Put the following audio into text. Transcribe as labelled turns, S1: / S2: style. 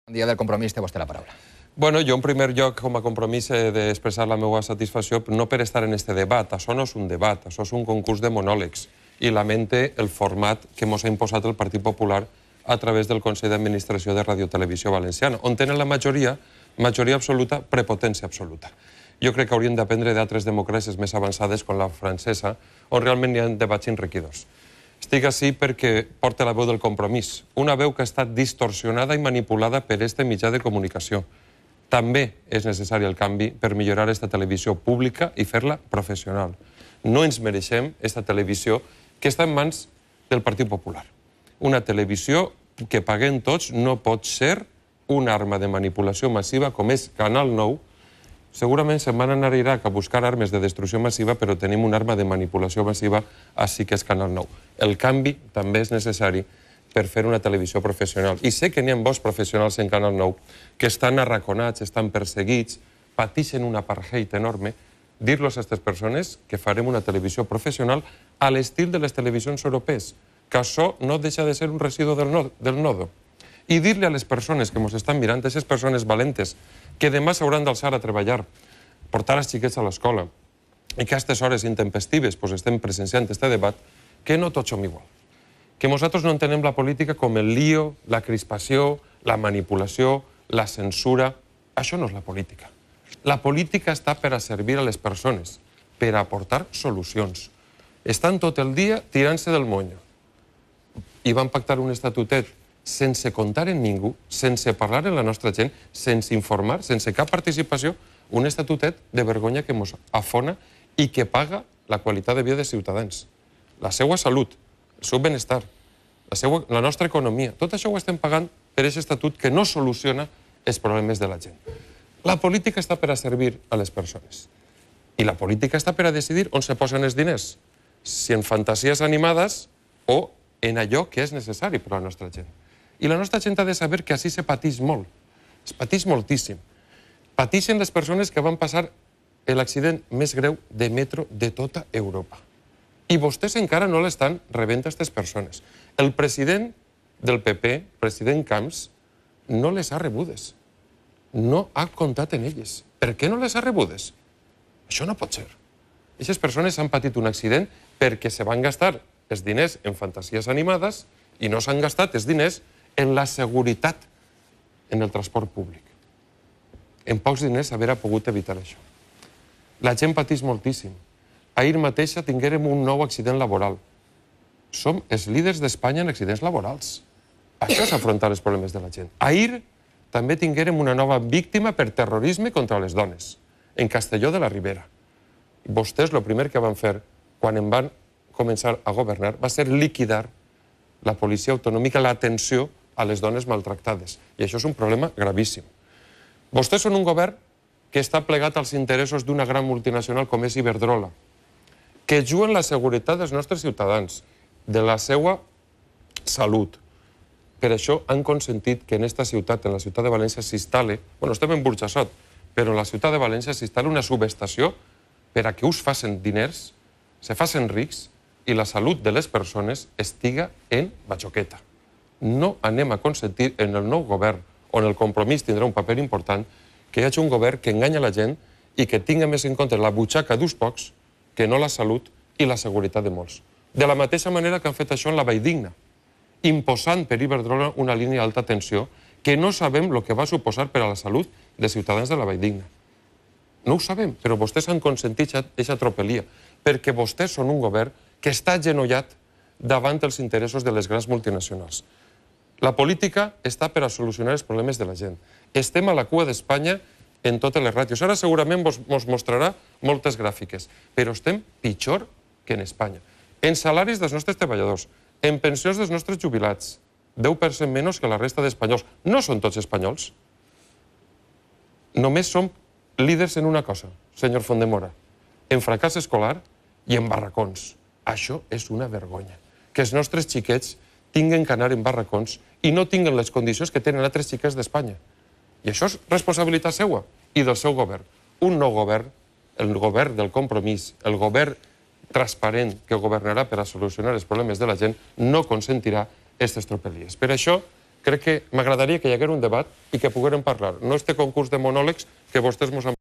S1: En dia del compromís té vostè la paraula.
S2: Bueno, jo en primer lloc, com a compromís, he d'expressar la meva satisfacció no per estar en este debat. Això no és un debat, això és un concurs de monòlegs. I lamente el format que ens ha imposat el Partit Popular a través del Consell d'Administració de Radiotelevisió Valenciana, on tenen la majoria absoluta, prepotència absoluta. Jo crec que haurien d'aprendre d'altres democràcies més avançades, com la francesa, on realment hi ha debats enriquidors. Estic així perquè porta la veu del compromís, una veu que ha estat distorsionada i manipulada per este mitjà de comunicació. També és necessari el canvi per millorar aquesta televisió pública i fer-la professional. No ens mereixem aquesta televisió que està en mans del Partit Popular. Una televisió que paguem tots no pot ser una arma de manipulació massiva com és Canal 9. Segurament se'n van anar a Iraq a buscar armes de destrucció massiva, però tenim una arma de manipulació massiva, així que és Canal 9. El canvi també és necessari per fer una televisió professional. I sé que n'hi ha bons professionals en Canal 9 que estan arraconats, estan perseguits, pateixen un apartheid enorme. Dir-los a aquestes persones que farem una televisió professional a l'estil de les televisions europees, que això no deixa de ser un residu del nodo. I dir-li a les persones que ens estan mirant, a aquestes persones valentes, que demà s'hauran d'alçar a treballar, portar els xiquets a l'escola, i que a aquestes hores intempestives estem presenciant aquest debat, que no tots som igual. Que nosaltres no entenem la política com el lío, la crispació, la manipulació, la censura. Això no és la política. La política està per a servir a les persones, per a aportar solucions. Estan tot el dia tirant-se del monyo. I van pactar un estatutet sense comptar en ningú, sense parlar amb la nostra gent, sense informar, sense cap participació, un estatutet de vergonya que ens afona i que paga la qualitat de vida dels ciutadans. La seva salut, el seu benestar, la nostra economia, tot això ho estem pagant per aquest estatut que no soluciona els problemes de la gent. La política està per a servir a les persones. I la política està per a decidir on se posen els diners, si en fantasies animades o en allò que és necessari per a la nostra gent. I la nostra gent ha de saber que així se pateix molt. Es pateix moltíssim. Pateixen les persones que van passar l'accident més greu de metro de tota Europa. I vostès encara no l'estan rebent a aquestes persones. El president del PP, president Camps, no les ha rebudes. No ha comptat en elles. Per què no les ha rebudes? Això no pot ser. Aquestes persones han patit un accident perquè se van gastar els diners en fantasies animades i no s'han gastat els diners en la seguretat en el transport públic. En pocs diners haver pogut evitar això. La gent pateix moltíssim. Ahir mateixa tinguérem un nou accident laboral. Som els líders d'Espanya en accidents laborals. Això és afrontar els problemes de la gent. Ahir també tinguérem una nova víctima per terrorisme contra les dones, en Castelló de la Ribera. Vostès el primer que van fer quan en van començar a governar va ser liquidar la policia autonòmica, l'atenció a les dones maltractades. I això és un problema gravíssim. Vostès són un govern que està plegat als interessos d'una gran multinacional com és Iberdrola, que juguen la seguretat dels nostres ciutadans, de la seva salut. Per això han consentit que en aquesta ciutat, en la ciutat de València, s'instal·le, bueno, estem en Burjassot, però en la ciutat de València s'instal·le una subestació per a que us facin diners, se facin rics, i la salut de les persones estiga en batxoqueta. No anem a consentir en el nou govern, on el compromís tindrà un paper important, que hi hagi un govern que enganya la gent i que tinga més en compte la butxaca d'uns pocs que no la salut i la seguretat de molts. De la mateixa manera que han fet això en la Valldigna, imposant per Iberdrola una línia d'alta tensió que no sabem el que va suposar per a la salut dels ciutadans de la Valldigna. No ho sabem, però vostès han consentit aquesta tropelia, perquè vostès són un govern que està agenollat davant dels interessos de les grans multinacionals. La política està per a solucionar els problemes de la gent. Estem a la cua d'Espanya en totes les ràtios. Ara segurament ens mostrarà moltes gràfiques, però estem pitjor que en Espanya. En salaris dels nostres treballadors, en pensions dels nostres jubilats, 10% menys que la resta d'espanyols. No són tots espanyols. Només som líders en una cosa, senyor Fondemora, en fracàs escolar i en barracons. Això és una vergonya. Que els nostres xiquets tinguen que anar en barracons i no tinguen les condicions que tenen altres xiquets d'Espanya. I això és responsabilitat seva i del seu govern. Un nou govern, el govern del compromís, el govern transparent que governarà per a solucionar els problemes de la gent, no consentirà aquestes tropelies. Per això, Crec que m'agradaria que hi hagués un debat i que poguérem parlar. No este concurs de monòlegs que vostès mos han